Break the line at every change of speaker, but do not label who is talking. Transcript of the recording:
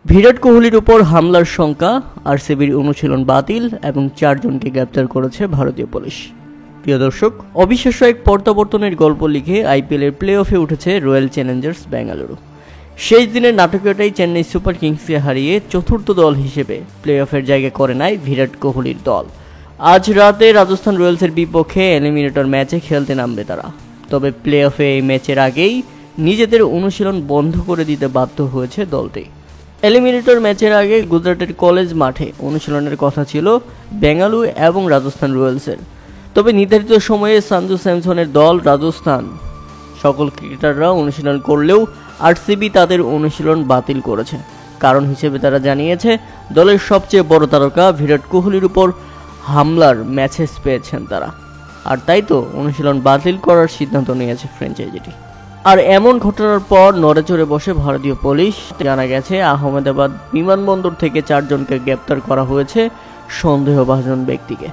বিরাট কোহলির উপর হামলার শঙ্কা, আরসিবির অনুশীলন বাতিল এবং 4 জনকে গ্রেপ্তার করেছে ভারতীয় পুলিশ। প্রিয় দর্শক, অবিশ্বাস্য এক প্রত্যাবর্তনের গল্প লিখে আইপিএলের প্লে অফে উঠেছে রয়্যাল চ্যালেঞ্জার্স বেঙ্গালুরু। শেষ দিনের নাটকীয়তাই চেন্নাই সুপার কিংসকে হারিয়ে চতুর্থ দল হিসেবে প্লে অফের জায়গা করে নেয় বিরাট কোহলির দল। আজ রাতে রাজস্থান রয়্যালসের বিপক্ষে এলিমিনেটর ম্যাচে খেলতে নামবে তারা। তবে প্লে অফে এই ম্যাচের আগেই নিজেদের অনুশীলন বন্ধ করে দিতে বাধ্য হয়েছে দলটি। এলিমিনেটর ম্যাচের আগে গুজরাটের কলেজ মাঠে অনুশীলনের কথা ছিল বেঙ্গালুরু এবং রাজস্থান রয়্যালসের। তবে নির্ধারিত সময়ে সঞ্জু স্যামসনের দল রাজস্থান সকল ক্রিকেটাররা অনুশীলন করলেও আরসিবি তাদের অনুশীলন বাতিল করেছে। কারণ হিসেবে তারা জানিয়েছে দলের সবচেয়ে বড় তারকা বিরাট কোহলির উপর হামলার মেসেজ পেয়েছেন তারা, আর তাই তো অনুশীলন বাতিল করার সিদ্ধান্ত নিয়েছে ফ্র্যাঞ্চাইজিটি। আর এমন ঘটনার পর নড়েচড়ে বসে ভারতীয় পুলিশ। জানা গেছে আহমেদাবাদ বিমানবন্দর থেকে 4 জনকে গ্রেপ্তার করা হয়েছে সন্দেহভাজন ব্যক্তিকে।